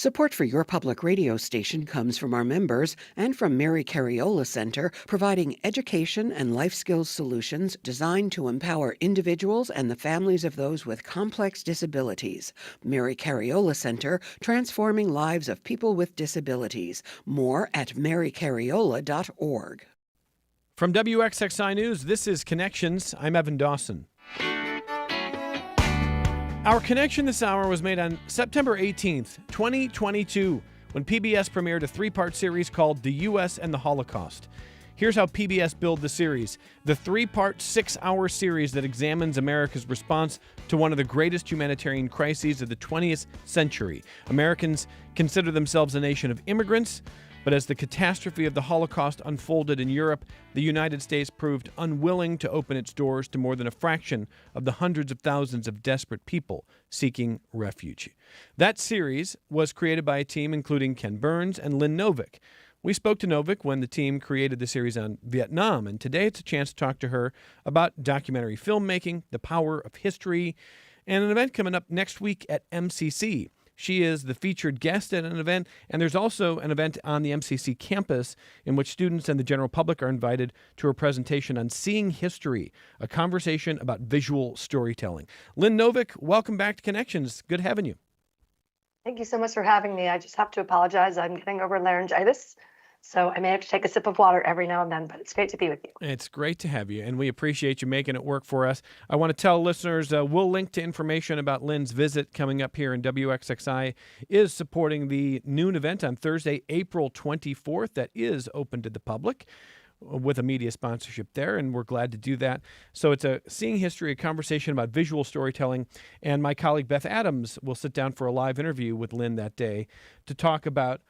Support for your public radio station comes from our members and from Mary Cariola Center, providing education and life skills solutions designed to empower individuals and the families of those with complex disabilities. Mary Cariola Center, transforming lives of people with disabilities. More at marycariola.org. From WXXI News, this is Connections. I'm Evan Dawson. Our connection this hour was made on September 18th, 2022, when PBS premiered a three-part series called The U.S. and the Holocaust. Here's how PBS billed the series: the three-part, 6-hour series that examines America's response to one of the greatest humanitarian crises of the 20th century. Americans consider themselves a nation of immigrants, but as the catastrophe of the Holocaust unfolded in Europe, the United States proved unwilling to open its doors to more than a fraction of the hundreds of thousands of desperate people seeking refuge. That series was created by a team including Ken Burns and Lynn Novick. We spoke to Novick when the team created the series on Vietnam, and today it's a chance to talk to her about documentary filmmaking, the power of history, and an event coming up next week at MCC. She is the featured guest at an event, and there's also an event on the MCC campus in which students and the general public are invited to a presentation on Seeing History, a conversation about visual storytelling. Lynn Novick, welcome back to Connections. Good having you. Thank you so much for having me. I just have to apologize. I'm getting over laryngitis, so I may have to take a sip of water every now and then, but it's great to be with you. It's great to have you, and we appreciate you making it work for us. I want to tell listeners we'll link to information about Lynn's visit coming up here in WXXI is supporting the noon event on Thursday, April 24th that is open to the public with a media sponsorship there, and we're glad to do that. So it's a Seeing History, a conversation about visual storytelling, and my colleague Beth Adams will sit down for a live interview with Lynn that day to talk about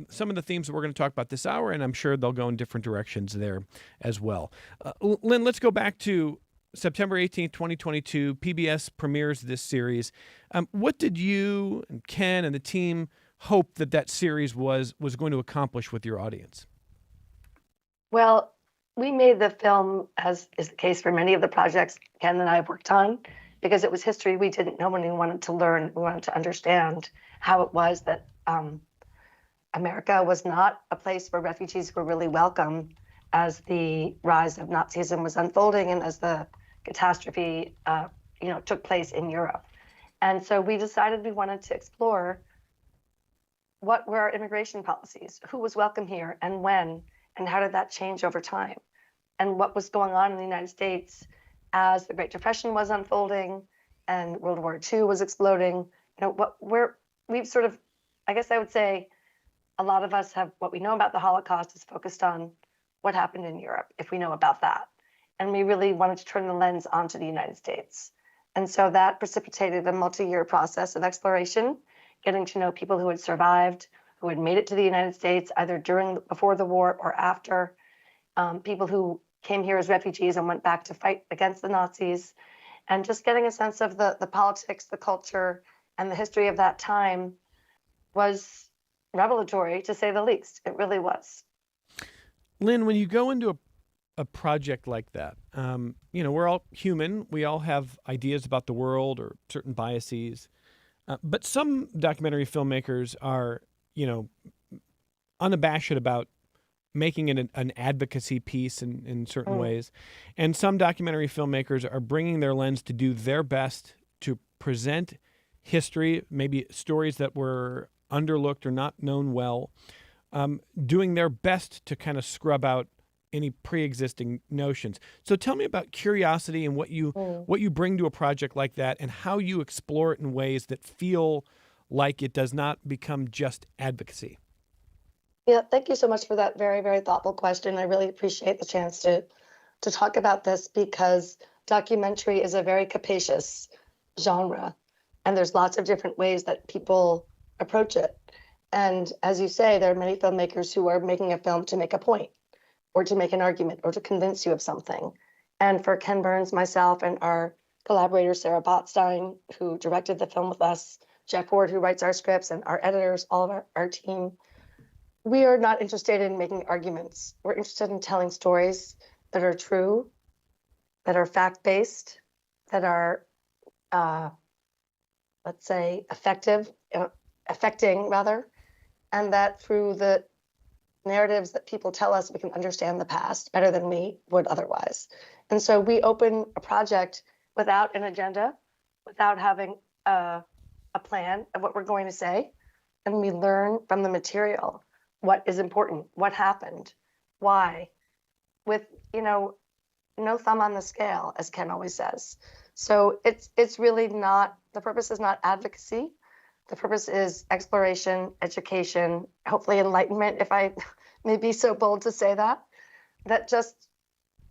some of the themes that we're going to talk about this hour, and I'm sure they'll go in different directions there as well. Lynn, let's go back to September 18th, 2022. PBS premieres this series. What did you and Ken and the team hope that series was going to accomplish with your audience? Well, we made the film, as is the case for many of the projects Ken and I have worked on, because it was history we didn't know, and we wanted to learn, we wanted to understand how it was that America was not a place where refugees were really welcome as the rise of Nazism was unfolding and as the catastrophe took place in Europe. And so we decided we wanted to explore what were our immigration policies, who was welcome here and when, and how did that change over time, and what was going on in the United States as the Great Depression was unfolding and World War II was exploding. We've sort of, I guess I would say, a lot of us have, what we know about the Holocaust is focused on what happened in Europe, if we know about that. And we really wanted to turn the lens onto the United States. And so that precipitated a multi-year process of exploration, getting to know people who had survived, who had made it to the United States, either before the war or after, people who came here as refugees and went back to fight against the Nazis, and just getting a sense of the politics, the culture, and the history of that time was revelatory, to say the least. It really was. Lynn, when you go into a project like that, we're all human. We all have ideas about the world or certain biases. But some documentary filmmakers are, unabashed about making it an advocacy piece in certain ways. And some documentary filmmakers are bringing their lens to do their best to present history, maybe stories that were underlooked or not known well, doing their best to kind of scrub out any pre-existing notions. So tell me about curiosity and what you bring to a project like that, and how you explore it in ways that feel like it does not become just advocacy. Yeah, thank you so much for that very, very thoughtful question. I really appreciate the chance to talk about this, because documentary is a very capacious genre, and there's lots of different ways that people approach it. And as you say, there are many filmmakers who are making a film to make a point, or to make an argument, or to convince you of something. And for Ken Burns, myself, and our collaborator, Sarah Botstein, who directed the film with us, Jeff Ward, who writes our scripts, and our editors, all of our team, we are not interested in making arguments. We're interested in telling stories that are true, that are fact-based, that are, let's say, effective affecting rather, and that through the narratives that people tell us, we can understand the past better than we would otherwise. And so we open a project without an agenda, without having a plan of what we're going to say, and we learn from the material what is important, what happened, why, with no thumb on the scale, as Ken always says. So it's really not, the purpose is not advocacy. The purpose is exploration, education, hopefully enlightenment, if I may be so bold to say that just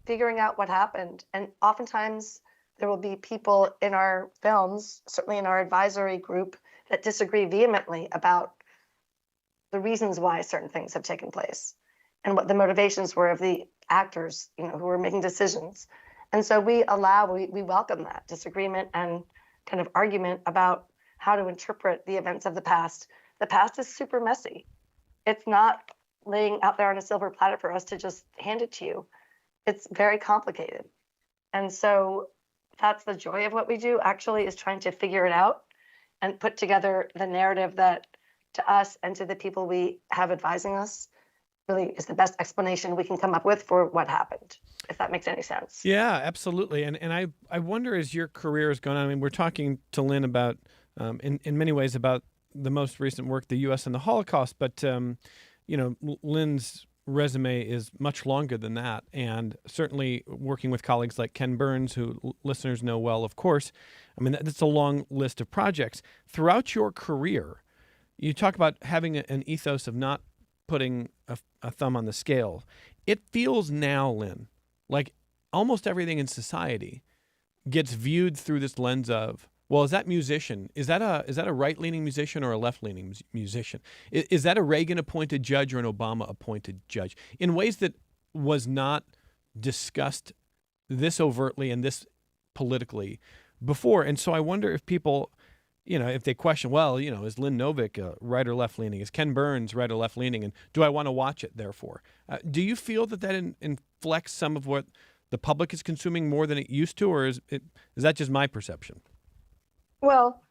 figuring out what happened. And oftentimes there will be people in our films, certainly in our advisory group, that disagree vehemently about the reasons why certain things have taken place and what the motivations were of the actors, who were making decisions. And so we welcome that disagreement and kind of argument about how to interpret the events of the past. The past is super messy. It's not laying out there on a silver platter for us to just hand it to you. It's very complicated. And so that's the joy of what we do, actually, is trying to figure it out and put together the narrative that to us and to the people we have advising us really is the best explanation we can come up with for what happened, if that makes any sense. Yeah, absolutely. And I wonder, as your career is going on, I mean, we're talking to Lynn about, in many ways, about the most recent work, the U.S. and the Holocaust, but, Lynn's resume is much longer than that. And certainly working with colleagues like Ken Burns, who listeners know well, of course, I mean, that's a long list of projects. Throughout your career, you talk about having an ethos of not putting a thumb on the scale. It feels now, Lynn, like almost everything in society gets viewed through this lens of, well, is that musician? Is that a right-leaning musician or a left-leaning musician? Is that a Reagan-appointed judge or an Obama-appointed judge? In ways that was not discussed this overtly and this politically before. And so I wonder if people, if they question, well, is Lynn Novick right or left-leaning? Is Ken Burns right or left-leaning? And do I want to watch it, therefore? Do you feel that inflects some of what the public is consuming more than it used to, or is that just my perception? Well,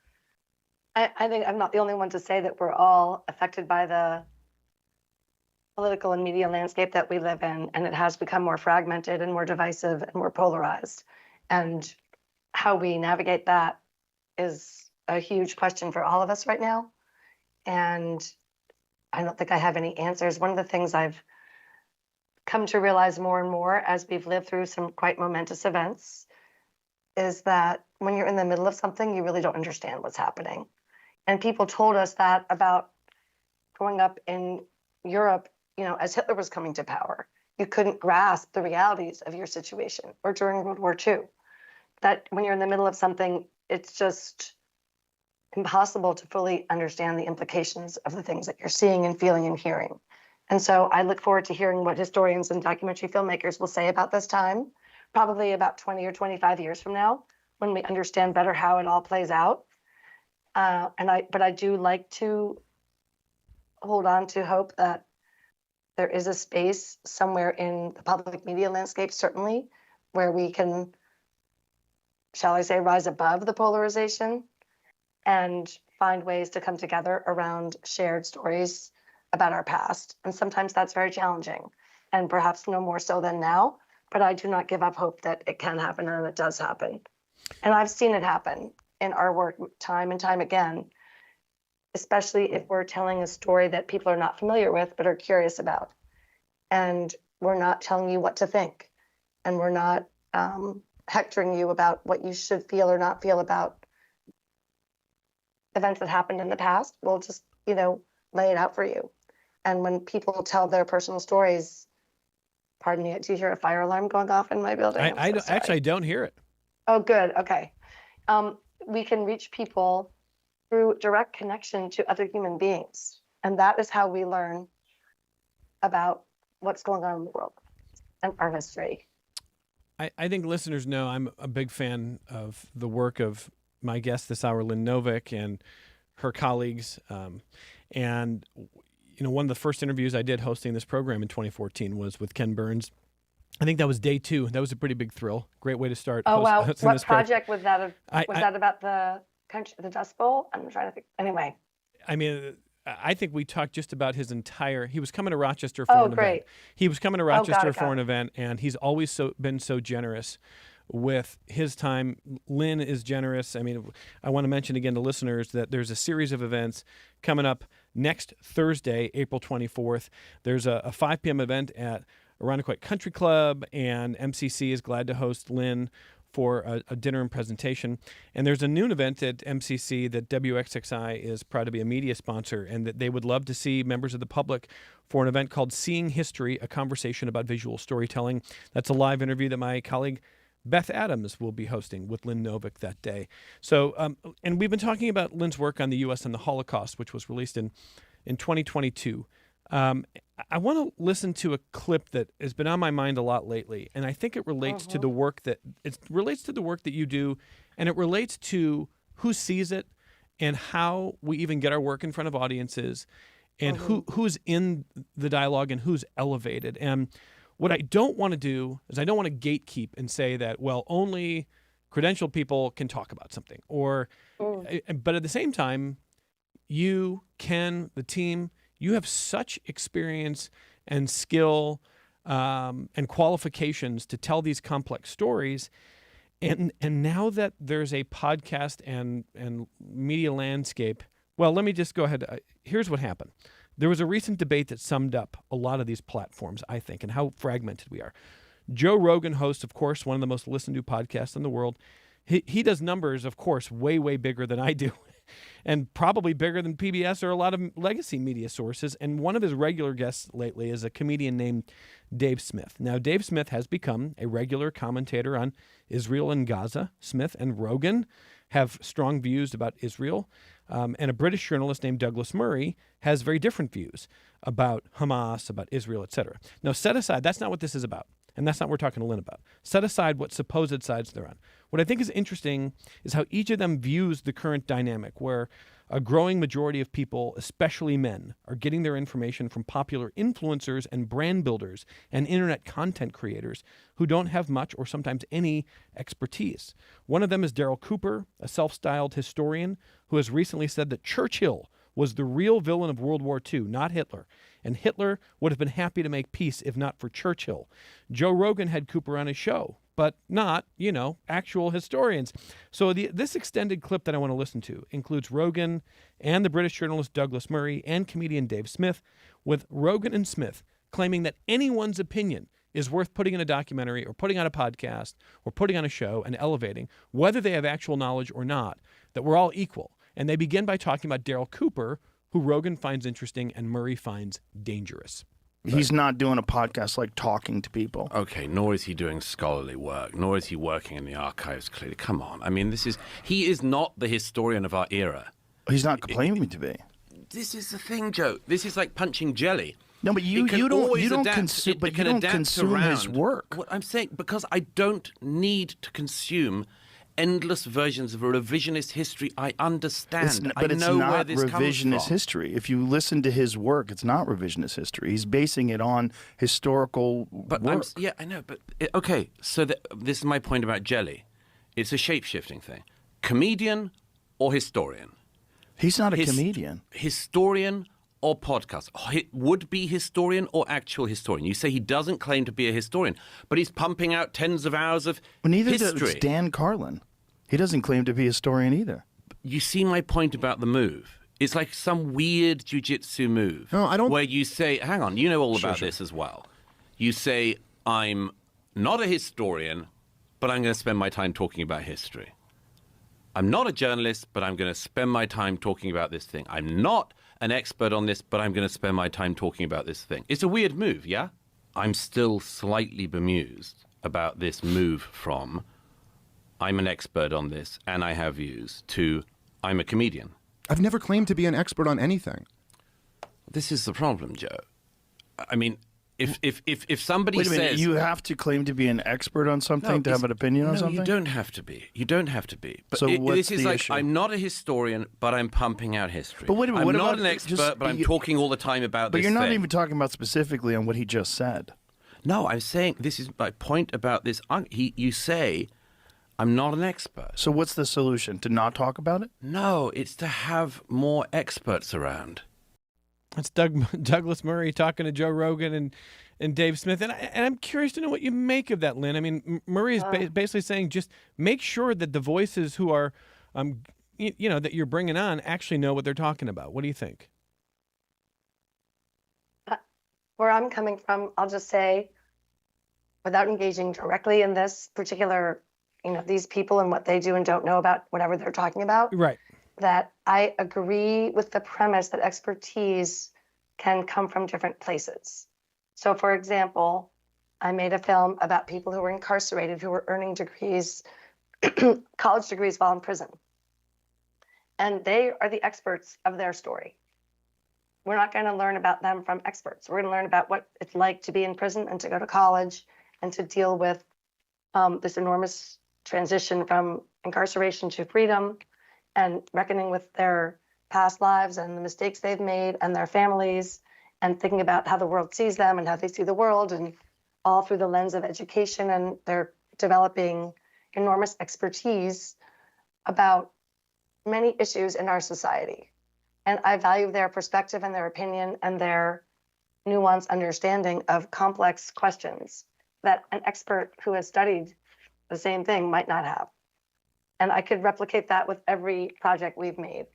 I think I'm not the only one to say that we're all affected by the political and media landscape that we live in, and it has become more fragmented and more divisive and more polarized. And how we navigate that is a huge question for all of us right now. And I don't think I have any answers. One of the things I've come to realize more and more as we've lived through some quite momentous events is that when you're in the middle of something, you really don't understand what's happening. And people told us that about growing up in Europe, as Hitler was coming to power. You couldn't grasp the realities of your situation, or during World War II. That when you're in the middle of something, it's just impossible to fully understand the implications of the things that you're seeing and feeling and hearing. And so I look forward to hearing what historians and documentary filmmakers will say about this time, probably about 20 or 25 years from now, when we understand better how it all plays out. But I do like to hold on to hope that there is a space somewhere in the public media landscape, certainly, where we can, shall I say, rise above the polarization and find ways to come together around shared stories about our past. And sometimes that's very challenging, and perhaps no more so than now, but I do not give up hope that it can happen and it does happen. And I've seen it happen in our work time and time again, especially if we're telling a story that people are not familiar with but are curious about. And we're not telling you what to think, and we're not hectoring you about what you should feel or not feel about events that happened in the past. We'll just, lay it out for you. And when people tell their personal stories, pardon me, do you hear a fire alarm going off in my building? I don't hear it. Oh, good. Okay. We can reach people through direct connection to other human beings. And that is how we learn about what's going on in the world and our history. I think listeners know I'm a big fan of the work of my guest this hour, Lynn Novick, and her colleagues. And one of the first interviews I did hosting this program in 2014 was with Ken Burns. I think that was day 2. That was a pretty big thrill. Great way to start. Oh, wow. What project was that? Was that about the Dust Bowl? I'm trying to think. Anyway. I mean, I think we talked just about his entire. He was coming to Rochester for an event. Great. He was coming to Rochester got for it. an event, and he's always been so generous with his time. Lynn is generous. I mean, I want to mention again to listeners that there's a series of events coming up next Thursday, April 24th. There's a 5 p.m. event at Irondequoit Country Club, and MCC is glad to host Lynn for a dinner and presentation. And there's a noon event at MCC that WXXI is proud to be a media sponsor, and that they would love to see members of the public for an event called Seeing History, a conversation about visual storytelling. That's a live interview that my colleague Beth Adams will be hosting with Lynn Novick that day. So, and we've been talking about Lynn's work on the U.S. and the Holocaust, which was released in 2022. I want to listen to a clip that has been on my mind a lot lately, and I think it relates to the work that you do, and it relates to who sees it and how we even get our work in front of audiences, and who's in the dialogue and who's elevated. And what I don't want to do is I don't want to gatekeep and say that, well, only credentialed people can talk about something, but at the same time, you, Ken, the team, you have such experience and skill and qualifications to tell these complex stories. And now that there's a podcast and media landscape, well, let me just go ahead. Here's what happened. There was a recent debate that summed up a lot of these platforms, I think, and how fragmented we are. Joe Rogan hosts, of course, one of the most listened to podcasts in the world. He does numbers, of course, way, way bigger than I do. And probably bigger than PBS or a lot of legacy media sources. And one of his regular guests lately is a comedian named Dave Smith. Now, Dave Smith has become a regular commentator on Israel and Gaza. Smith and Rogan have strong views about Israel. And a British journalist named Douglas Murray has very different views about Hamas, about Israel, etc. Now, set aside, that's not what this is about. And that's not what we're talking to Lynn about. Set aside what supposed sides they're on. What I think is interesting is how each of them views the current dynamic, where a growing majority of people, especially men, are getting their information from popular influencers and brand builders and internet content creators who don't have much or sometimes any expertise. One of them is Daryl Cooper, a self-styled historian who has recently said that Churchill was the real villain of World War II, not Hitler. And Hitler would have been happy to make peace if not for Churchill. Joe Rogan had Cooper on his show, but not, actual historians. So this extended clip that I want to listen to includes Rogan and the British journalist Douglas Murray and comedian Dave Smith, with Rogan and Smith claiming that anyone's opinion is worth putting in a documentary or putting on a podcast or putting on a show and elevating, whether they have actual knowledge or not, that we're all equal. And they begin by talking about Daryl Cooper, who Rogan finds interesting and Murray finds dangerous. He's not doing a podcast like talking to people. Okay, nor is he doing scholarly work, nor is he working in the archives, clearly. Come on. I mean, he is not the historian of our era. He's not claiming to be. This is the thing, Joe. This is like punching jelly. No, but you don't consume his work. What I'm saying, because I don't need to consume endless versions of a revisionist history. I understand. But it's know not where this revisionist comes from. history. If you listen to his work, it's not revisionist history. He's basing it on historical work. I know. But okay, so this is my point about jelly. It's a shape-shifting thing. Comedian or historian? He's not a comedian. Historian or podcast? Would-be historian or actual historian? You say he doesn't claim to be a historian, but he's pumping out tens of hours of Neither history. does Dan Carlin. He doesn't claim to be a historian either. You see my point about the move. It's like some weird jiu-jitsu move. No, I don't. Where you say, hang on, you know all about this as well. You say, I'm not a historian, but I'm going to spend my time talking about history. I'm not a journalist, but I'm going to spend my time talking about this thing. I'm not an expert on this, but I'm going to spend my time talking about this thing. It's a weird move, yeah? I'm still slightly bemused about this move from I'm an expert on this and I have views to I'm a comedian. I've never claimed to be an expert on anything. This is the problem, Joe. I mean, if somebody Wait a minute, says you have to claim to be an expert on something to have an opinion on something? No, you don't have to be. You don't have to be. But So what's this is the like, issue? I'm not a historian, but I'm pumping out history. But wait a minute, I'm what not about an expert, just- but I'm talking all the time about But this you're not thing. even talking about specifically on what he just said. No, I'm saying this is my point about this. You say, I'm not an expert. So what's the solution? To not talk about it? No, it's to have more experts around. That's Douglas Murray talking to Joe Rogan and Dave Smith. And I'm curious to know what you make of that, Lynn. I mean, Murray is basically saying just make sure that the voices who are, that you're bringing on actually know what they're talking about. What do you think? Where I'm coming from, I'll just say, without engaging directly in this particular, these people and what they do and don't know about whatever they're talking about, Right. that I agree with the premise that expertise can come from different places. So, for example, I made a film about people who were incarcerated, who were earning degrees, college degrees while in prison. And they are the experts of their story. We're not going to learn about them from experts. We're going to learn about what it's like to be in prison and to go to college and to deal with this enormous transition from incarceration to freedom and reckoning with their past lives and the mistakes they've made and their families and thinking about how the world sees them and how they see the world, and all through the lens of education. And they're developing enormous expertise about many issues in our society. And I value their perspective and their opinion and their nuanced understanding of complex questions that an expert who has studied the same thing might not have. And I could replicate that with every project we've made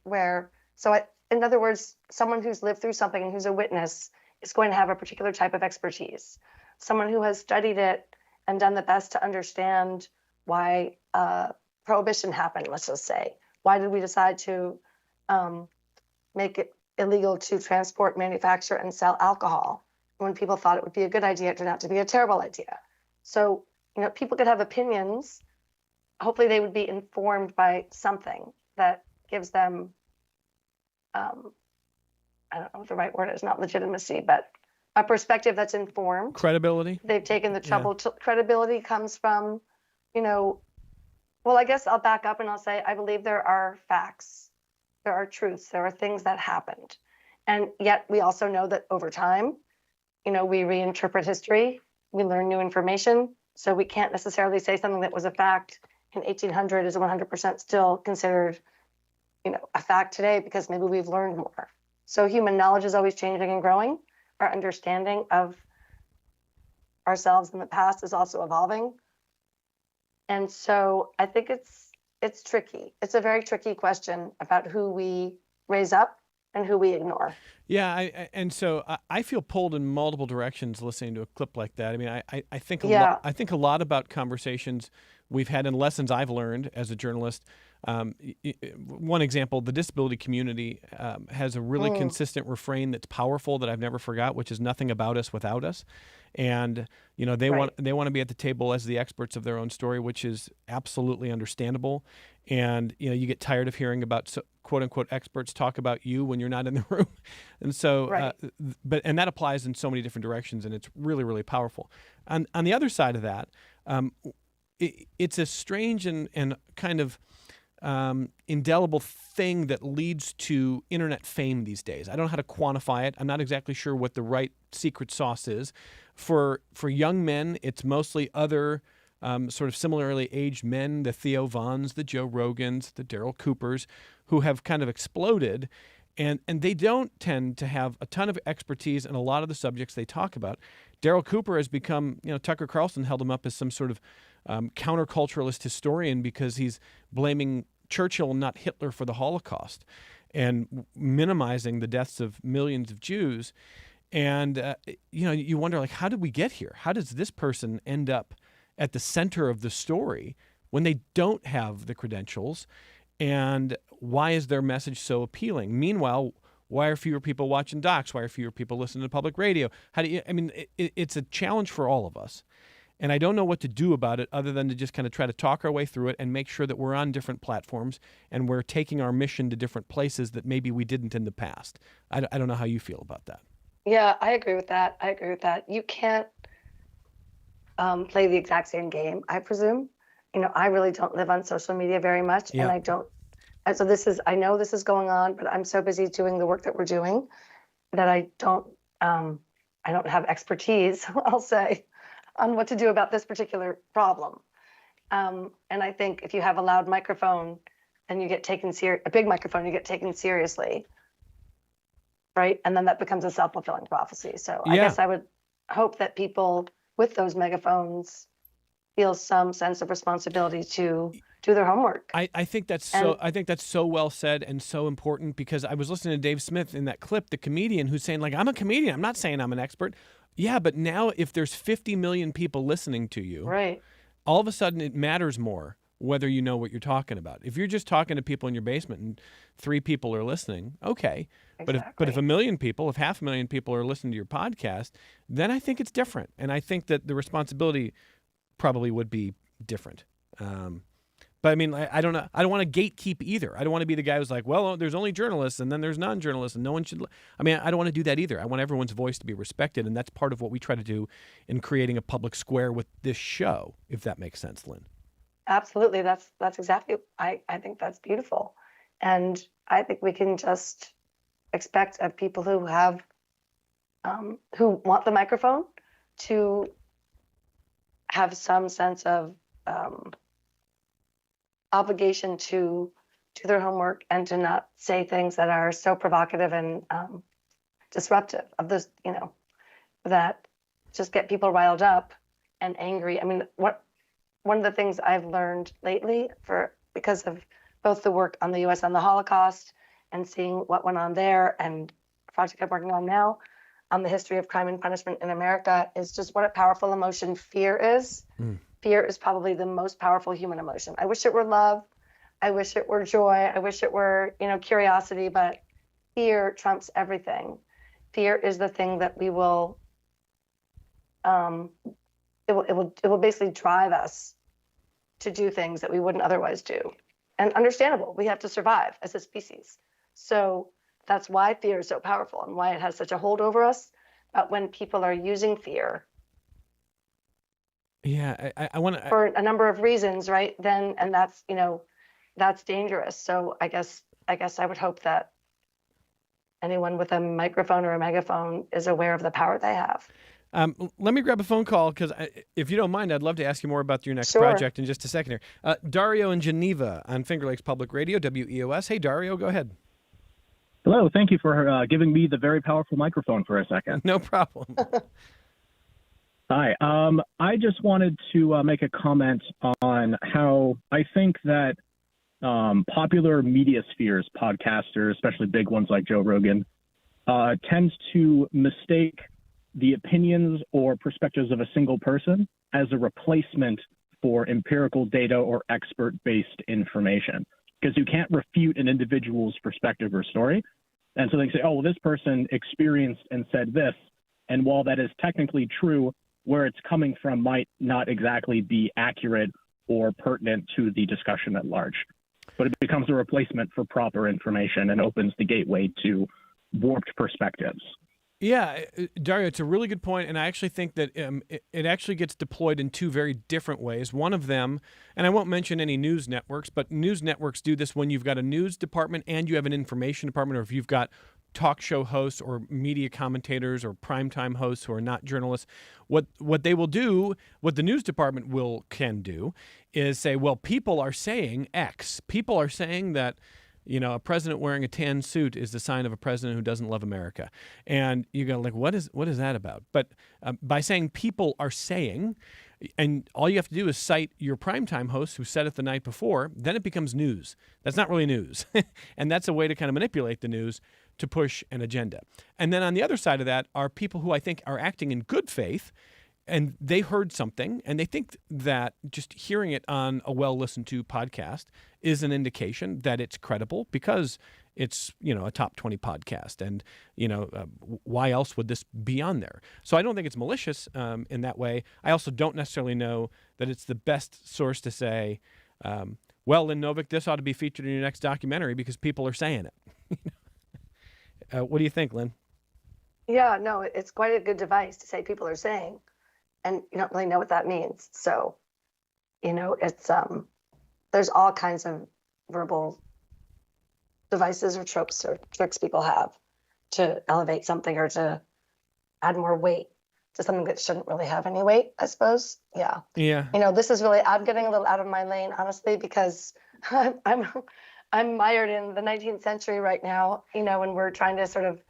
in other words, someone who's lived through something and who's a witness is going to have a particular type of expertise. Someone who has studied it and done the best to understand why prohibition happened, let's just say. Why did we decide to make it illegal to transport, manufacture, and sell alcohol when people thought it would be a good idea? It turned out to be a terrible idea. So, people could have opinions. Hopefully they would be informed by something that gives them, I don't know what the right word is, not legitimacy, but a perspective that's informed. Credibility. They've taken the trouble. Credibility comes from, well, I guess I'll back up and I'll say, I believe there are facts. There are truths. There are things that happened. And yet we also know that over time, we reinterpret history. We learn new information. So we can't necessarily say something that was a fact in 1800 is 100% still considered, a fact today, because maybe we've learned more. So human knowledge is always changing and growing. Our understanding of ourselves in the past is also evolving. And so I think it's tricky. It's a very tricky question about who we raise up and who we ignore. Yeah, and so I feel pulled in multiple directions listening to a clip like that. I mean, I think I think a lot about conversations we've had and lessons I've learned as a journalist. One example, the disability community has a really consistent refrain that's powerful that I've never forgot, which is nothing about us without us. And they want to be at the table as the experts of their own story, which is absolutely understandable. And you get tired of hearing about quote unquote experts talk about you when you're not in the room. And so, and that applies in so many different directions, and it's really, really powerful. On the other side of that, it's a strange and kind of indelible thing that leads to internet fame these days. I don't know how to quantify it. I'm not exactly sure what the right secret sauce is. For young men, it's mostly other sort of similarly aged men, the Theo Vons, the Joe Rogans, the Daryl Coopers, who have kind of exploded. And they don't tend to have a ton of expertise in a lot of the subjects they talk about. Daryl Cooper has become, Tucker Carlson held him up as some sort of counterculturalist historian because he's blaming Churchill, not Hitler, for the Holocaust and minimizing the deaths of millions of Jews. And, you wonder, how did we get here? How does this person end up at the center of the story when they don't have the credentials? And why is their message so appealing? Meanwhile, why are fewer people watching docs? Why are fewer people listening to public radio? It's a challenge for all of us. And I don't know what to do about it other than to just kind of try to talk our way through it and make sure that we're on different platforms and we're taking our mission to different places that maybe we didn't in the past. I don't know how you feel about that. Yeah, I agree with that. You can't play the exact same game, I presume. I really don't live on social media very much, and I don't. And so I know this is going on, but I'm so busy doing the work that we're doing that I don't have expertise, I'll say, on what to do about this particular problem. And I think if you have a loud microphone and you get taken a big microphone, you get taken seriously, right? And then that becomes a self-fulfilling prophecy. So I Yeah. guess I would hope that people with those megaphones feel some sense of responsibility to do their homework. I think that's And- I think that's so well said and so important, because I was listening to Dave Smith in that clip, the comedian, who's saying, like, I'm a comedian. I'm not saying I'm an expert. Yeah, but now if there's 50 million people listening to you, Right. all of a sudden it matters more whether you know what you're talking about. If you're just talking to people in your basement and 3 people are listening, okay. But if Exactly. 1 million people, if 500,000 people are listening to your podcast, then I think it's different. And I think that the responsibility probably would be different. But I mean, I don't know. I don't want to gatekeep either. I don't want to be the guy who's like, well, there's only journalists and then there's non-journalists and no one should. I mean, I don't want to do that either. I want everyone's voice to be respected. And that's part of what we try to do in creating a public square with this show, if that makes sense, Lynn. Absolutely. That's exactly, I think that's beautiful. And I think we can just expect of people who have, who want the microphone to have some sense of obligation to do their homework and to not say things that are so provocative and disruptive of this, that just get people riled up and angry. I mean, one of the things I've learned lately, because of both the work on the U.S. and the Holocaust and seeing what went on there, and the project I'm working on now on the history of crime and punishment in America, is just what a powerful emotion fear is. Fear is probably the most powerful human emotion. I wish it were love. I wish it were joy. I wish it were, curiosity, but fear trumps everything. Fear is the thing that we will, it will basically drive us to do things that we wouldn't otherwise do. And understandable, we have to survive as a species. So that's why fear is so powerful and why it has such a hold over us. But when people are using fear, Yeah, I want to. for a number of reasons, right? Then, and that's, that's dangerous. So I guess I would hope that anyone with a microphone or a megaphone is aware of the power they have. Let me grab a phone call, because if you don't mind, I'd love to ask you more about your next Sure. project in just a second here. Dario in Geneva on Finger Lakes Public Radio, WEOS. Hey, Dario, go ahead. Hello, thank you for giving me the very powerful microphone for a second. No problem. Hi, I just wanted to make a comment on how I think that popular media spheres, podcasters, especially big ones like Joe Rogan, tends to mistake the opinions or perspectives of a single person as a replacement for empirical data or expert-based information, because you can't refute an individual's perspective or story. And so they say, oh, well, this person experienced and said this. And while that is technically true, where it's coming from might not exactly be accurate or pertinent to the discussion at large. But it becomes a replacement for proper information and opens the gateway to warped perspectives. Yeah, Dario, it's a really good point, and I actually think that it actually gets deployed in 2 very different ways. One of them, and I won't mention any news networks, but news networks do this when you've got a news department and you have an information department, or if you've got talk show hosts or media commentators or primetime hosts who are not journalists. What they will do, what the news department can do, is say, well, people are saying X. People are saying that, a president wearing a tan suit is the sign of a president who doesn't love America. And you go like, what is that about? But by saying people are saying, and all you have to do is cite your primetime host who said it the night before, then it becomes news. That's not really news. And that's a way to kind of manipulate the news to push an agenda. And then on the other side of that are people who I think are acting in good faith, and they heard something, and they think that just hearing it on a well-listened-to podcast is an indication that it's credible because it's, a top 20 podcast. And, why else would this be on there? So I don't think it's malicious in that way. I also don't necessarily know that it's the best source to say, well, Lynn Novick, this ought to be featured in your next documentary because people are saying it. What do you think, Lynn? Yeah, no, it's quite a good device to say people are saying, and you don't really know what that means. So, it's there's all kinds of verbal devices or tropes or tricks people have to elevate something or to add more weight to something that shouldn't really have any weight, I suppose. Yeah. Yeah. This is really, I'm getting a little out of my lane, honestly, because I'm mired in the 19th century right now, and we're trying to sort of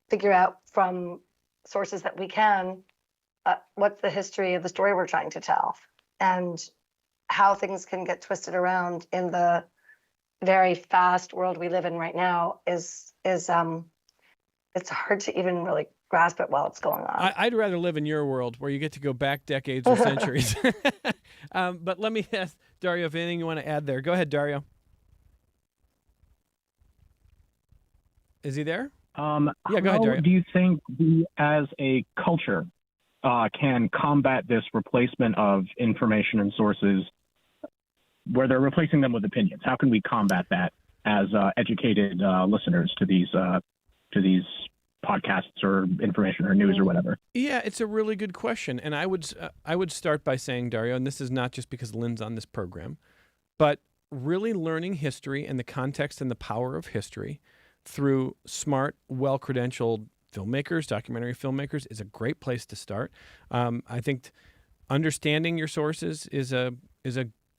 figure out from sources that we can, what's the history of the story we're trying to tell, and how things can get twisted around in the very fast world we live in right now is it's hard to even really grasp it while it's going on. I'd rather live in your world where you get to go back decades or centuries. But let me ask Dario if anything you want to add there. Go ahead, Dario. Is he there? Yeah, go ahead, Dario. How do you think we, as a culture, can combat this replacement of information and sources where they're replacing them with opinions? How can we combat that as educated listeners to these podcasts or information or news or whatever? Yeah, it's a really good question, and I would start by saying, Dario, and this is not just because Lynn's on this program, but really learning history and the context and the power of history through smart, well-credentialed filmmakers, documentary filmmakers, is a great place to start. I think understanding your sources is a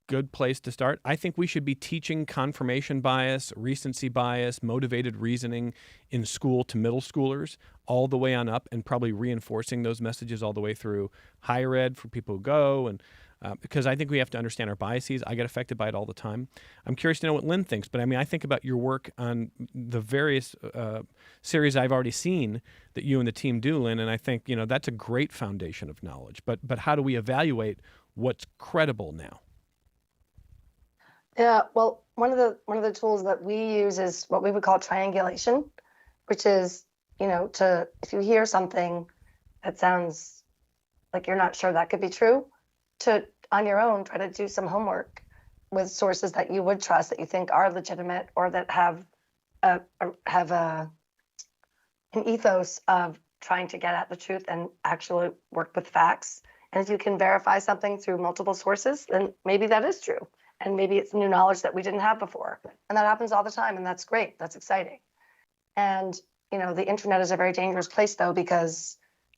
good place to start. I think we should be teaching confirmation bias, recency bias, motivated reasoning in school to middle schoolers all the way on up, and probably reinforcing those messages all the way through higher ed for people who go, and because I think we have to understand our biases. I get affected by it all the time. I'm curious to know what Lynn thinks, but I think about your work on the various series I've already seen that you and the team do, Lynn, and I think that's a great foundation of knowledge. But how do we evaluate what's credible now? Yeah, well, one of the tools that we use is what we would call triangulation, which is, if you hear something that sounds like you're not sure that could be true, to on your own try to do some homework with sources that you would trust, that you think are legitimate, or that have an ethos of trying to get at the truth and actually work with facts. And if you can verify something through multiple sources, then maybe that is true. And maybe it's new knowledge that we didn't have before. And that happens all the time. And that's great. That's exciting. And, the internet is a very dangerous place, though, because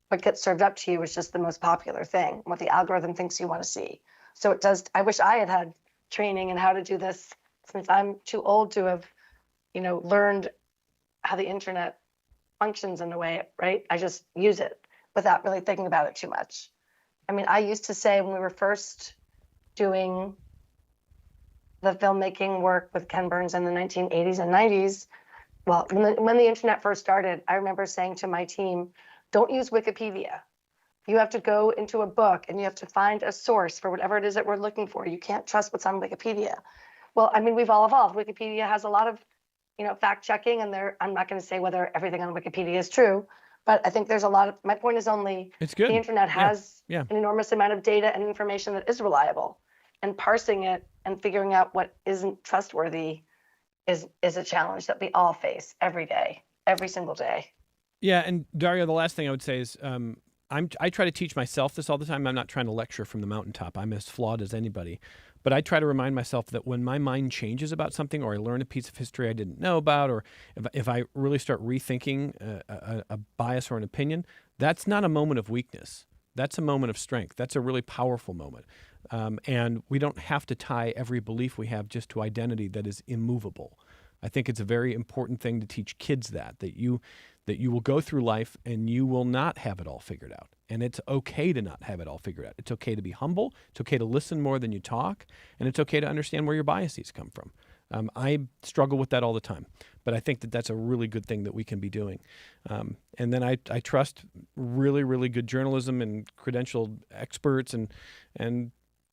what gets served up to you is just the most popular thing, what the algorithm thinks you want to see. So it does. I wish I had training in how to do this, since I'm too old to have, learned how the internet functions in a way, right? I just use it without really thinking about it too much. I used to say when we were first doing the filmmaking work with Ken Burns in the 1980s and 90s, well, when the internet first started, I remember saying to my team, don't use Wikipedia. You have to go into a book and you have to find a source for whatever it is that we're looking for. You can't trust what's on Wikipedia. Well, we've all evolved. Wikipedia has a lot of, fact checking, and I'm not going to say whether everything on Wikipedia is true, but I think there's a lot of, my point is only it's good. The internet has Yeah. an enormous amount of data and information that is reliable, and parsing it and figuring out what isn't trustworthy is a challenge that we all face every day, every single day. Yeah, and Dario, the last thing I would say is I try to teach myself this all the time. I'm not trying to lecture from the mountaintop. I'm as flawed as anybody. But I try to remind myself that when my mind changes about something, or I learn a piece of history I didn't know about, or if I really start rethinking a bias or an opinion, that's not a moment of weakness. That's a moment of strength. That's a really powerful moment. And we don't have to tie every belief we have just to identity that is immovable. I think it's a very important thing to teach kids that you will go through life and you will not have it all figured out. And it's okay to not have it all figured out. It's okay to be humble. It's okay to listen more than you talk. And it's okay to understand where your biases come from. I struggle with that all the time, but I think that that's a really good thing that we can be doing. And then I trust really, really good journalism and credentialed experts and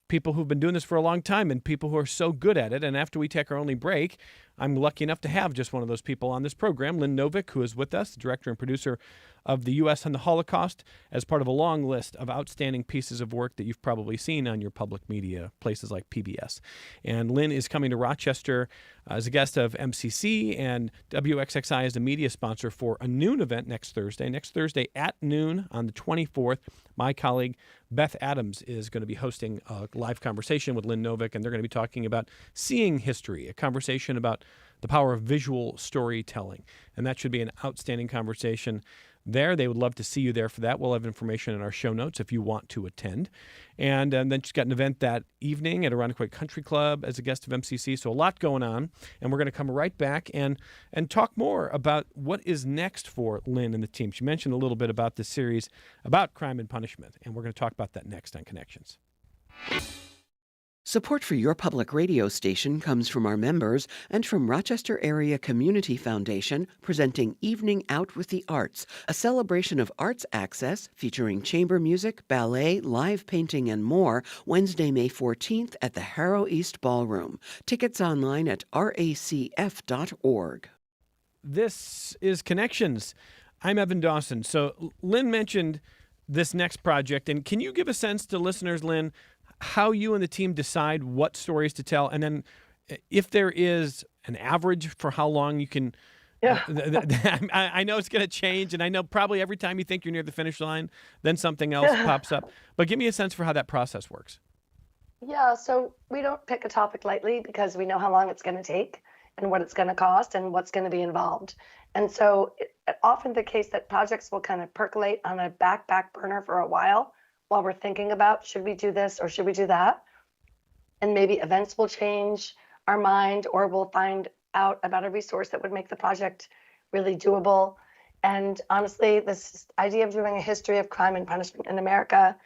people who've been doing this for a long time, and people who are so good at it. And after we take our only break, I'm lucky enough to have just one of those people on this program, Lynn Novick, who is with us, the director and producer of the U.S. and the Holocaust, as part of a long list of outstanding pieces of work that you've probably seen on your public media, places like PBS. And Lynn is coming to Rochester as a guest of MCC, and WXXI is a media sponsor for a noon event next Thursday. Next Thursday at noon on the 24th, my colleague Beth Adams is going to be hosting a live conversation with Lynn Novick, and they're going to be talking about seeing history, a conversation about the power of visual storytelling. And that should be an outstanding conversation there. They would love to see you there for that. We'll have information in our show notes if you want to attend. And then she's got an event that evening at Irondequoit Country Club as a guest of MCC. So a lot going on. And we're going to come right back and talk more about what is next for Lynn and the team. She mentioned a little bit about this series about crime and punishment. And we're going to talk about that next on Connections. Support for your public radio station comes from our members and from Rochester Area Community Foundation, presenting Evening Out with the Arts, a celebration of arts access featuring chamber music, ballet, live painting, and more, Wednesday, May 14th at the Harrow East Ballroom. Tickets online at racf.org. This is Connections. I'm Evan Dawson. So Lynn mentioned this next project, and can you give a sense to listeners, Lynn, how you and the team decide what stories to tell, and then if there is an average for how long you can? Yeah. I know it's going to change, and I know probably every time you think you're near the finish line, then something else pops up. But give me a sense for how that process works. Yeah, so we don't pick a topic lightly because we know how long it's going to take and what it's going to cost and what's going to be involved. And so often the case that projects will kind of percolate on a back burner for a while we're thinking about, should we do this or should we do that? And maybe events will change our mind, or we'll find out about a resource that would make the project really doable. And honestly, this idea of doing a history of crime and punishment in America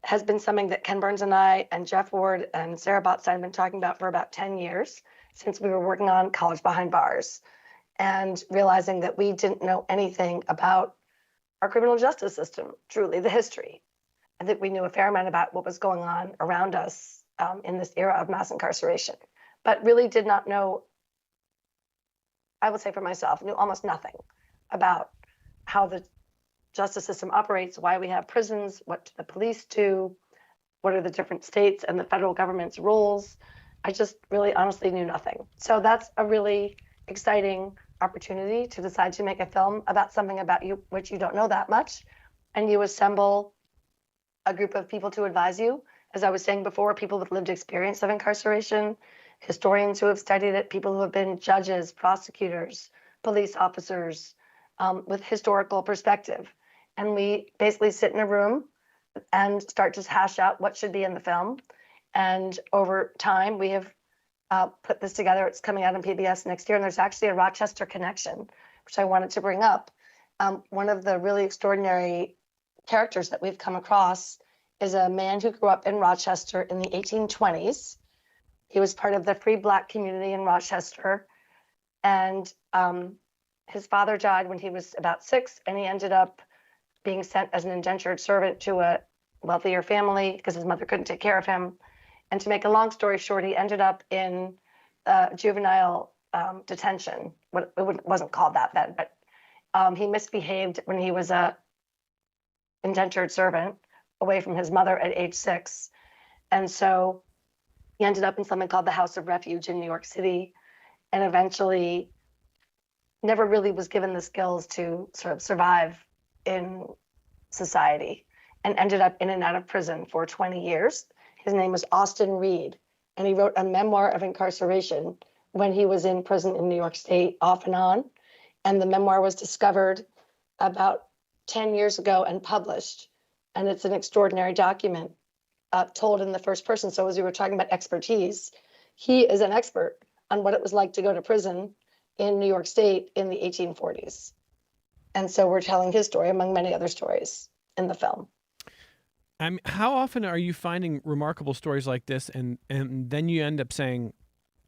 has been something that Ken Burns and I and Jeff Ward and Sarah Botstein have been talking about for about 10 years, since we were working on College Behind Bars, and realizing that we didn't know anything about our criminal justice system, truly the history. I think we knew a fair amount about what was going on around us in this era of mass incarceration, but really did not know, I would say for myself, knew almost nothing about how the justice system operates, why we have prisons, what do the police do, what are the different states and the federal government's roles. I just really honestly knew nothing. So that's a really exciting opportunity to decide to make a film about something about you which you don't know that much, and you assemble a group of people to advise you. As I was saying before, people with lived experience of incarceration, historians who have studied it, people who have been judges, prosecutors, police officers, with historical perspective. And we basically sit in a room and start to hash out what should be in the film. And over time, we have put this together. It's coming out on PBS next year. And there's actually a Rochester connection, which I wanted to bring up. One of the really extraordinary characters that we've come across is a man who grew up in Rochester in the 1820s. He was part of the free Black community in Rochester. And his father died when he was about 6, and he ended up being sent as an indentured servant to a wealthier family because his mother couldn't take care of him. And to make a long story short, he ended up in juvenile detention. It wasn't called that then, but he misbehaved when he was a indentured servant away from his mother at age 6. And so he ended up in something called the House of Refuge in New York City, and eventually never really was given the skills to sort of survive in society, and ended up in and out of prison for 20 years. His name was Austin Reed, and he wrote a memoir of incarceration when he was in prison in New York State off and on. And the memoir was discovered about 10 years ago and published. And it's an extraordinary document told in the first person. So as we were talking about expertise, he is an expert on what it was like to go to prison in New York State in the 1840s. And so we're telling his story among many other stories in the film. How often are you finding remarkable stories like this, and then you end up saying,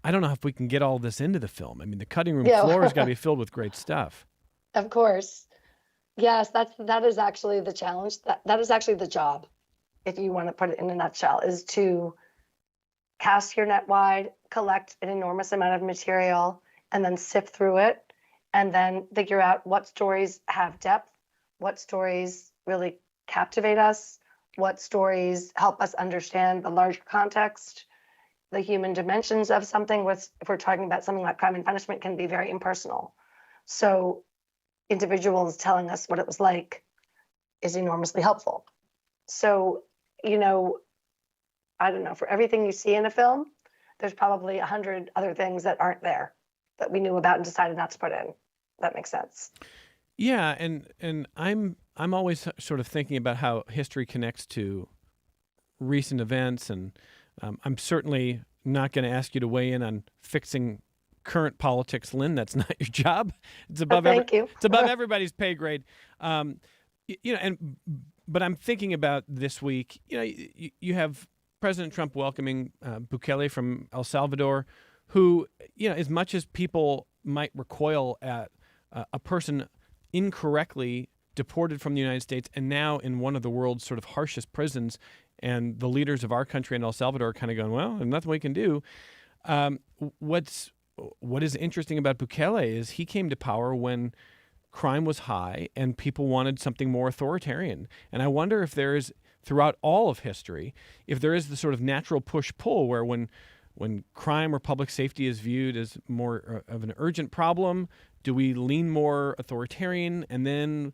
I don't know if we can get all this into the film? I mean, the cutting room floor has got to be filled with great stuff. Of course. Yes, that is actually the challenge. That is actually the job, if you want to put it in a nutshell, is to cast your net wide, collect an enormous amount of material, and then sift through it, and then figure out what stories have depth, what stories really captivate us, what stories help us understand the larger context, the human dimensions of something. If we're talking about something like crime and punishment, can be very impersonal. So individuals telling us what it was like is enormously helpful. So, I don't know, for everything you see in a film, there's probably 100 other things that aren't there that we knew about and decided not to put in. That makes sense. Yeah, and I'm always sort of thinking about how history connects to recent events, and I'm certainly not going to ask you to weigh in on fixing current politics, Lynn. That's not your job. It's above Thank you. it's above everybody's pay grade. But I'm thinking about this week. You have President Trump welcoming Bukele from El Salvador, who, as much as people might recoil at a person incorrectly deported from the United States and now in one of the world's sort of harshest prisons, and the leaders of our country and El Salvador are kind of going, well, there's nothing we can do. What is interesting about Bukele is he came to power when crime was high and people wanted something more authoritarian. And I wonder if there is, throughout all of history, if there is the sort of natural push-pull where when crime or public safety is viewed as more of an urgent problem, do we lean more authoritarian? And then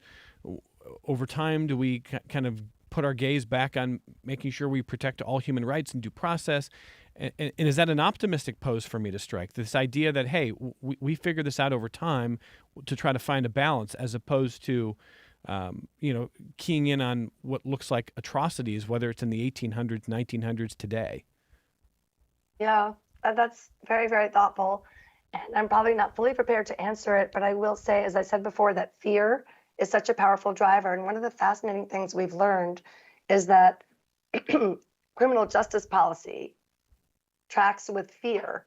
over time, do we kind of put our gaze back on making sure we protect all human rights and due process? And is that an optimistic pose for me to strike? This idea that, hey, we figure this out over time to try to find a balance, as opposed to, keying in on what looks like atrocities, whether it's in the 1800s, 1900s, today. Yeah, that's very, very thoughtful. And I'm probably not fully prepared to answer it, but I will say, as I said before, that fear is such a powerful driver. And one of the fascinating things we've learned is that criminal justice policy tracks with fear.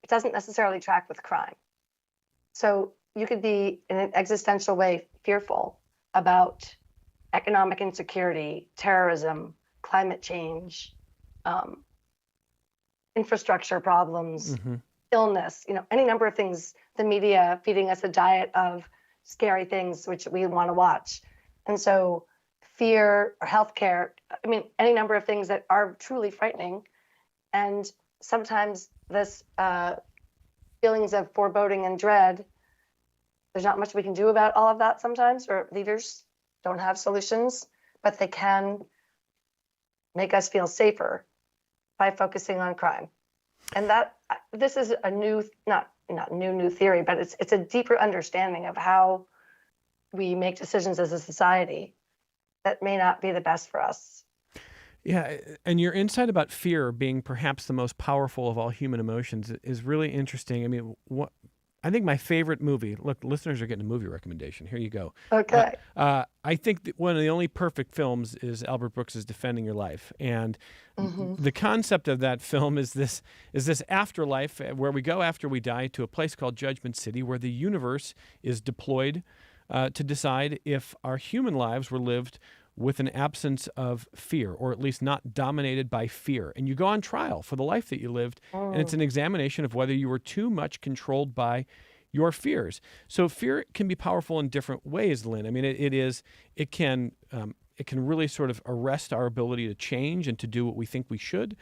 It doesn't necessarily track with crime. So you could be, in an existential way, fearful about economic insecurity, terrorism, climate change, infrastructure problems, illness, any number of things, the media feeding us a diet of scary things which we want to watch. And so fear or healthcare, any number of things that are truly frightening. And sometimes this feelings of foreboding and dread, there's not much we can do about all of that sometimes, or leaders don't have solutions, but they can make us feel safer by focusing on crime. And that this is a new, not new theory, but it's a deeper understanding of how we make decisions as a society that may not be the best for us. Yeah, and your insight about fear being perhaps the most powerful of all human emotions is really interesting. I think my favorite movie, look, listeners are getting a movie recommendation. Here you go. Okay. I think that one of the only perfect films is Albert Brooks's Defending Your Life. And the concept of that film is this afterlife where we go after we die to a place called Judgment City, where the universe is deployed to decide if our human lives were lived with an absence of fear, or at least not dominated by fear. And you go on trial for the life that you lived, and it's an examination of whether you were too much controlled by your fears. So fear can be powerful in different ways, Lynn. It can really sort of arrest our ability to change and to do what we think we should,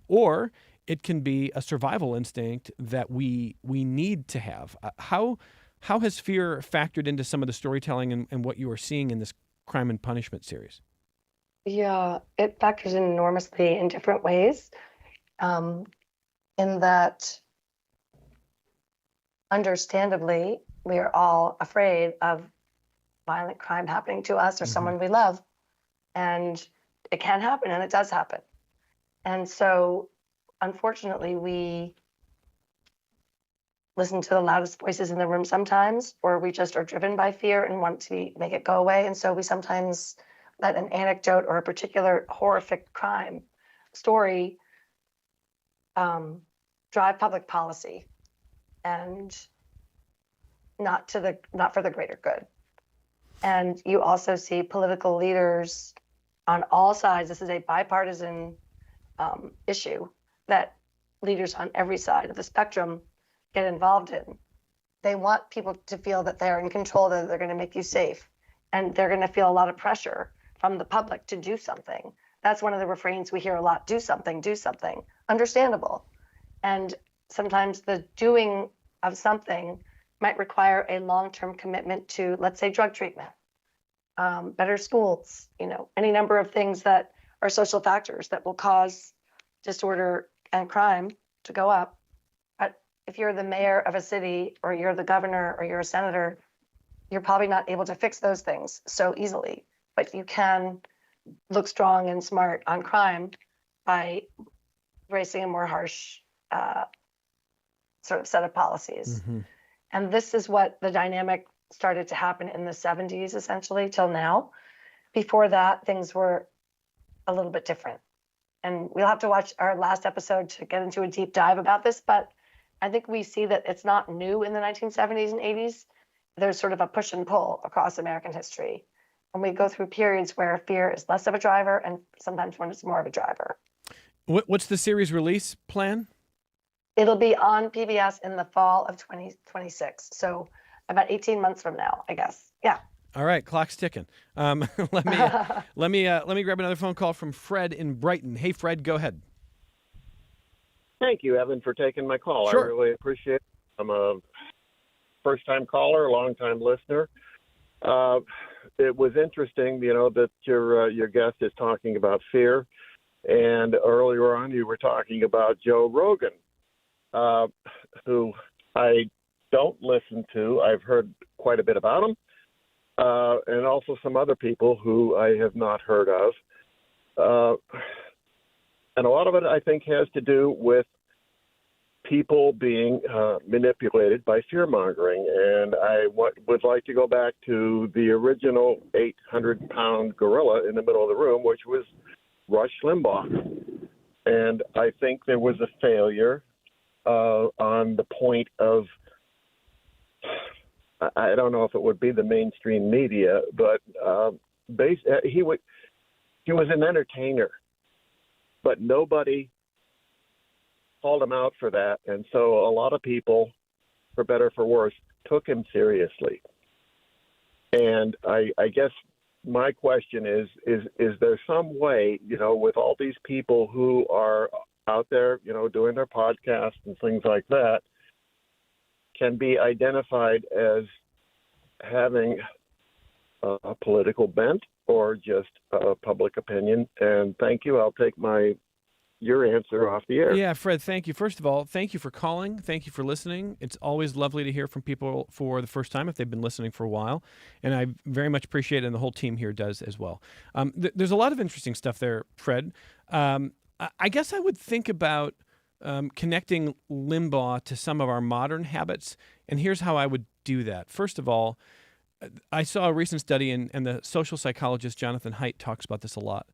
or it can be a survival instinct that we need to have. How has fear factored into some of the storytelling and what you are seeing in this Crime and Punishment series? Yeah, it factors in enormously in different ways. In that, understandably, we are all afraid of violent crime happening to us or someone we love. And it can happen, and it does happen. And so, unfortunately, we listen to the loudest voices in the room sometimes, or we just are driven by fear and want to make it go away. And so we sometimes let an anecdote or a particular horrific crime story drive public policy, and not for the greater good. And you also see political leaders on all sides. This is a bipartisan issue that leaders on every side of the spectrum get involved in. They want people to feel that they're in control, that they're going to make you safe, and they're going to feel a lot of pressure from the public to do something. That's one of the refrains we hear a lot: do something, do something. Understandable. And sometimes the doing of something might require a long-term commitment to, let's say, drug treatment, better schools, any number of things that are social factors that will cause disorder and crime to go up. But if you're the mayor of a city or you're the governor or you're a senator, you're probably not able to fix those things so easily, but you can look strong and smart on crime by embracing a more harsh sort of set of policies. Mm-hmm. And this is what the dynamic started to happen in the 70s, essentially, till now. Before that, things were a little bit different. And we'll have to watch our last episode to get into a deep dive about this, but I think we see that it's not new in the 1970s and 80s. There's sort of a push and pull across American history. And we go through periods where fear is less of a driver and sometimes when it's more of a driver. What's the series release plan? It'll be on PBS in the fall of 2026. So about 18 months from now, I guess. Yeah. All right, clock's ticking. Let me grab another phone call from Fred in Brighton. Hey, Fred, go ahead. Thank you, Evan, for taking my call. Sure. I really appreciate it. I'm a first-time caller, long-time listener. It was interesting, that your guest is talking about fear, and earlier on you were talking about Joe Rogan, who I don't listen to. I've heard quite a bit about him, and also some other people who I have not heard of. And a lot of it, I think, has to do with people being manipulated by fear-mongering. And I would like to go back to the original 800-pound gorilla in the middle of the room, which was Rush Limbaugh. And I think there was a failure on the point of, I don't know if it would be the mainstream media, but he was an entertainer. But nobody called him out for that. And so a lot of people, for better or for worse, took him seriously. And I guess my question is there some way, with all these people who are out there, doing their podcasts and things like that, can be identified as having a political bent or just public opinion? And thank you. I'll take your answer off the air. Yeah, Fred, thank you. First of all, thank you for calling. Thank you for listening. It's always lovely to hear from people for the first time if they've been listening for a while. And I very much appreciate it, and the whole team here does as well. There's a lot of interesting stuff there, Fred. I guess I would think about connecting Limbaugh to some of our modern habits, and here's how I would do that. First of all, I saw a recent study, and the social psychologist Jonathan Haidt talks about this a lot,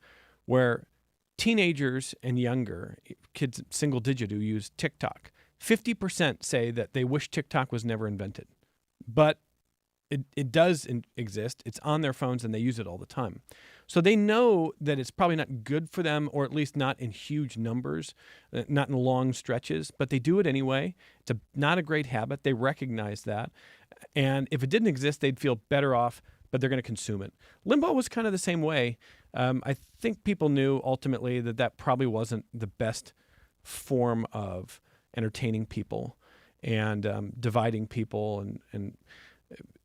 where teenagers and younger, kids single digit who use TikTok, 50% say that they wish TikTok was never invented. But it does exist. It's on their phones and they use it all the time. So they know that it's probably not good for them, or at least not in huge numbers, not in long stretches, but they do it anyway. It's not a great habit. They recognize that. And if it didn't exist, they'd feel better off, but they're going to consume it. Limbaugh was kind of the same way. I think people knew ultimately that probably wasn't the best form of entertaining people and dividing people. And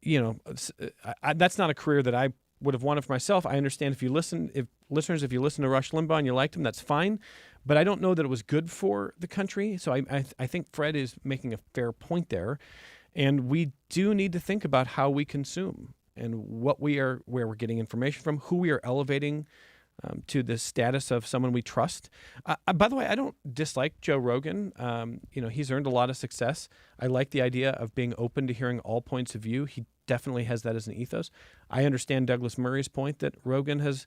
that's not a career that I would have wanted for myself. I understand if you listen to Rush Limbaugh and you liked him, that's fine. But I don't know that it was good for the country. So I think Fred is making a fair point there. And we do need to think about how we consume and where we're getting information from, who we are elevating to the status of someone we trust. By the way, I don't dislike Joe Rogan. He's earned a lot of success. I like the idea of being open to hearing all points of view. He definitely has that as an ethos. I understand Douglas Murray's point that Rogan has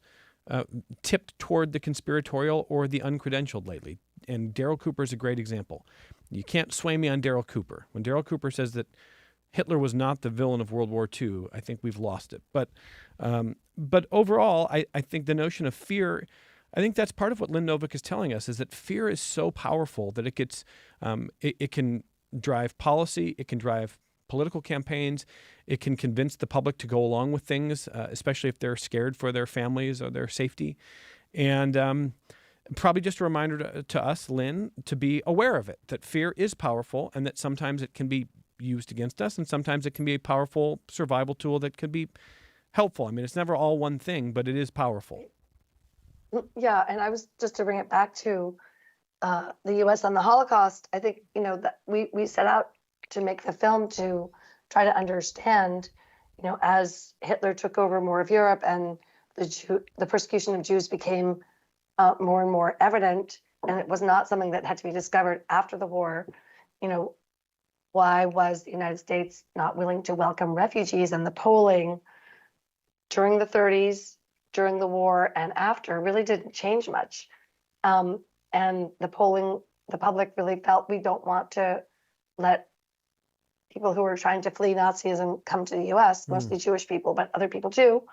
tipped toward the conspiratorial or the uncredentialed lately. And Daryl Cooper is a great example. You can't sway me on Daryl Cooper. When Daryl Cooper says that Hitler was not the villain of World War II, I think we've lost it. But overall, I think the notion of fear, I think that's part of what Lynn Novick is telling us, is that fear is so powerful that it gets, it can drive policy, it can drive political campaigns, it can convince the public to go along with things, especially if they're scared for their families or their safety. And probably just a reminder to us, Lynn, to be aware of it, that fear is powerful and that sometimes it can be used against us, and sometimes it can be a powerful survival tool that could be helpful. I mean, it's never all one thing, but it is powerful. Yeah, and I was just to bring it back to the U.S. and the Holocaust, I think, that we set out to make the film to try to understand, as Hitler took over more of Europe and the persecution of Jews became more and more evident, and it was not something that had to be discovered after the war. Why was the United States not willing to welcome refugees? And the polling during the 30s, during the war, and after really didn't change much. And the public really felt we don't want to let people who are trying to flee Nazism come to the U.S., mostly Jewish people, but other people too.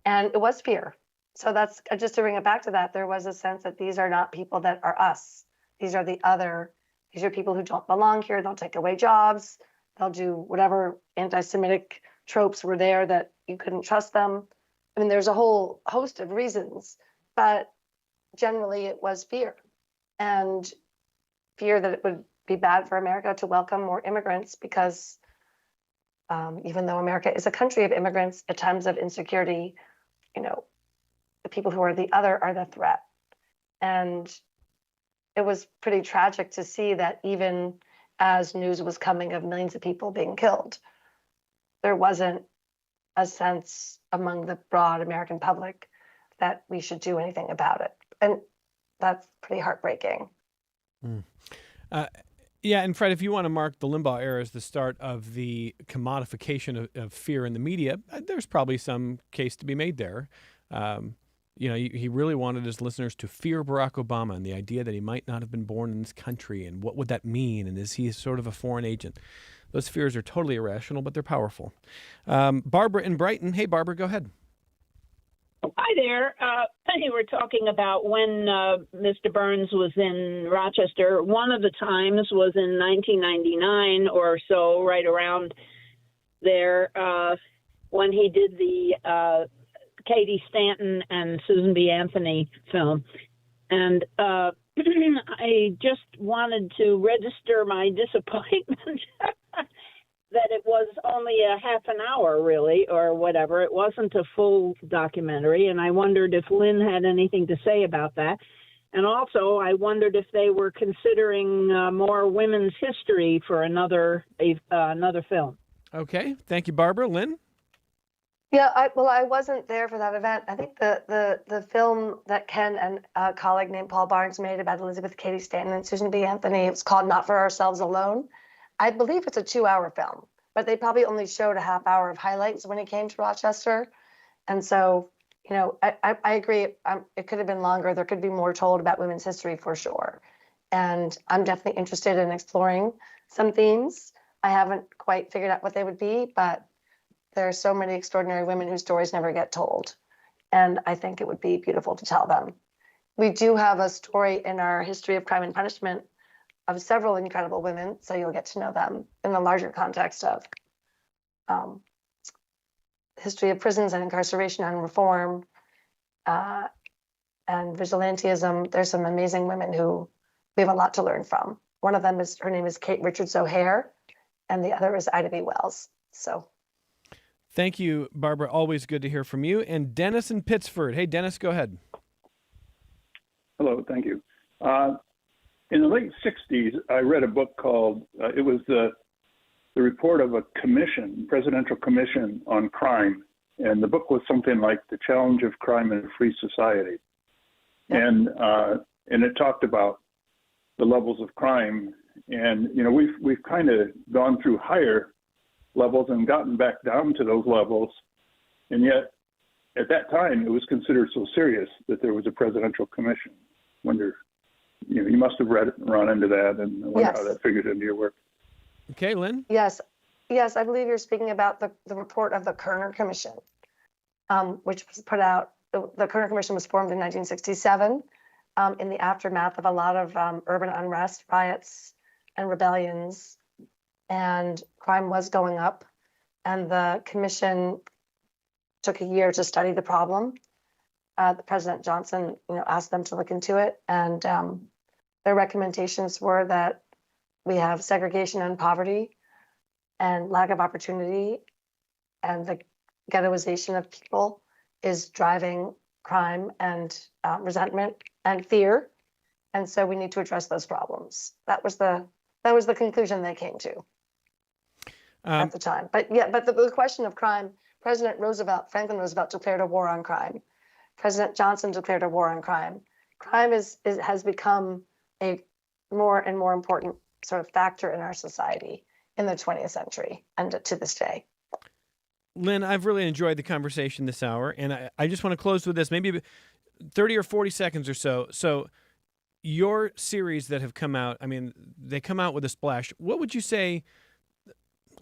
And it was fear. So that's just to bring it back to that. There was a sense that these are not people that are us. These are the other. These are people who don't belong here. They'll take away jobs. They'll do whatever anti-Semitic tropes were there that you couldn't trust them. I mean, there's a whole host of reasons, but generally it was fear, and fear that it would be bad for America to welcome more immigrants because even though America is a country of immigrants, at times of insecurity, the people who are the other are the threat. And it was pretty tragic to see that even as news was coming of millions of people being killed, there wasn't a sense among the broad American public that we should do anything about it. And that's pretty heartbreaking. Yeah, and Fred, if you want to mark the Limbaugh era as the start of the commodification of fear in the media, there's probably some case to be made there. He really wanted his listeners to fear Barack Obama and the idea that he might not have been born in this country, and what would that mean, and is he sort of a foreign agent? Those fears are totally irrational, but they're powerful. Barbara in Brighton. Hey, Barbara, go ahead. Hi there. You were talking about when Mr. Burns was in Rochester. One of the times was in 1999 or so, right around there, when he did the Katie Stanton and Susan B. Anthony film. And I just wanted to register my disappointment that it was only a half an hour, really, or whatever. It wasn't a full documentary, and I wondered if Lynn had anything to say about that. And also, I wondered if they were considering more women's history for another film. Okay, thank you, Barbara. Lynn? Yeah, I wasn't there for that event. I think the film that Ken and a colleague named Paul Barnes made about Elizabeth Cady Stanton and Susan B. Anthony, it was called Not for Ourselves Alone. I believe it's a 2-hour film, but they probably only showed a half hour of highlights when he came to Rochester. And so, I agree. It could have been longer. There could be more told about women's history for sure. And I'm definitely interested in exploring some themes. I haven't quite figured out what they would be, but there are so many extraordinary women whose stories never get told. And I think it would be beautiful to tell them. We do have a story in our history of crime and punishment of several incredible women, so you'll get to know them in the larger context of history of prisons and incarceration and reform and vigilantism. There's some amazing women who we have a lot to learn from. One of them her name is Kate Richards O'Hare, and the other is Ida B. Wells. So. Thank you, Barbara. Always good to hear from you. And Dennis in Pittsford. Hey, Dennis, go ahead. Hello, thank you. In the late 60s, I read a book called, it was the report of a presidential commission on crime. And the book was something like The Challenge of Crime in a Free Society. And it talked about the levels of crime. And, we've kind of gone through higher levels and gotten back down to those levels. And yet, at that time, it was considered so serious that there was a presidential commission. Wonder, you must have run into that, and I wonder how that figured into your work. Okay, Lynn? Yes, I believe you're speaking about the report of the Kerner Commission, which was put out. The Kerner Commission was formed in 1967 in the aftermath of a lot of urban unrest, riots, and rebellions, and crime was going up. And the commission took a year to study the problem. President Johnson, asked them to look into it, and their recommendations were that we have segregation and poverty and lack of opportunity, and the ghettoization of people is driving crime and resentment and fear. And so we need to address those problems. That was the conclusion they came to at the time. But the question of crime, Franklin Roosevelt declared a war on crime. President Johnson declared a war on crime. Crime has become a more and more important sort of factor in our society in the 20th century and to this day. Lynn, I've really enjoyed the conversation this hour, and I just want to close with this, maybe 30 or 40 seconds or so. So your series that have come out, I mean, they come out with a splash. What would you say,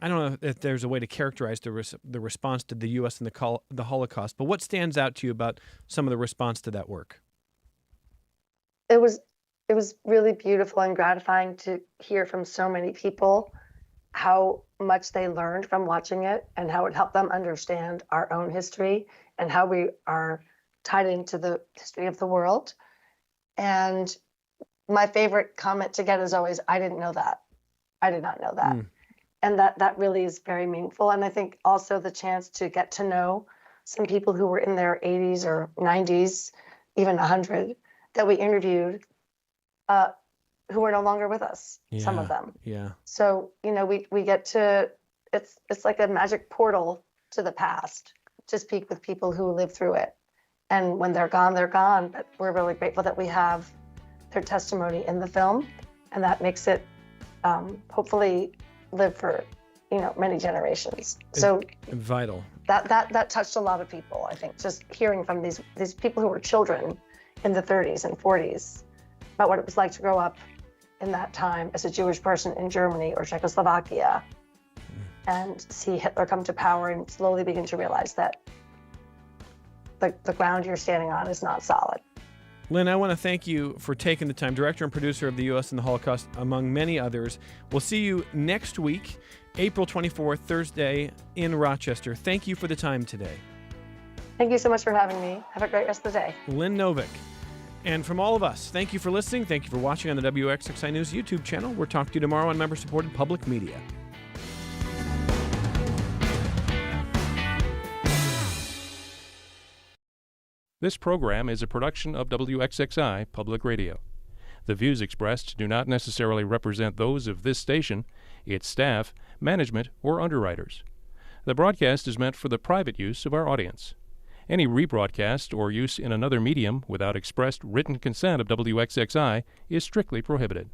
I don't know if there's a way to characterize the response to the U.S. and the Holocaust, but what stands out to you about some of the response to that work? It was really beautiful and gratifying to hear from so many people how much they learned from watching it and how it helped them understand our own history and how we are tied into the history of the world. And my favorite comment to get is always, I didn't know that. I did not know that. And that really is very meaningful. And I think also the chance to get to know some people who were in their 80s or 90s, even 100, that we interviewed, who are no longer with us, some of them. Yeah. So, we get to, it's like a magic portal to the past to speak with people who lived through it. And when they're gone, they're gone. But we're really grateful that we have their testimony in the film, and that makes it hopefully live for, many generations. So vital. That touched a lot of people, I think, just hearing from these people who were children in the 30s and 40s about what it was like to grow up in that time as a Jewish person in Germany or Czechoslovakia and see Hitler come to power and slowly begin to realize that the ground you're standing on is not solid. Lynn, I want to thank you for taking the time, director and producer of the U.S. and the Holocaust, among many others. We'll see you next week, April 24th, Thursday, in Rochester. Thank you for the time today. Thank you so much for having me. Have a great rest of the day. Lynn Novick. And from all of us, thank you for listening. Thank you for watching on the WXXI News YouTube channel. We'll talk to you tomorrow on member-supported public media. This program is a production of WXXI Public Radio. The views expressed do not necessarily represent those of this station, its staff, management, or underwriters. The broadcast is meant for the private use of our audience. Any rebroadcast or use in another medium without expressed written consent of WXXI is strictly prohibited.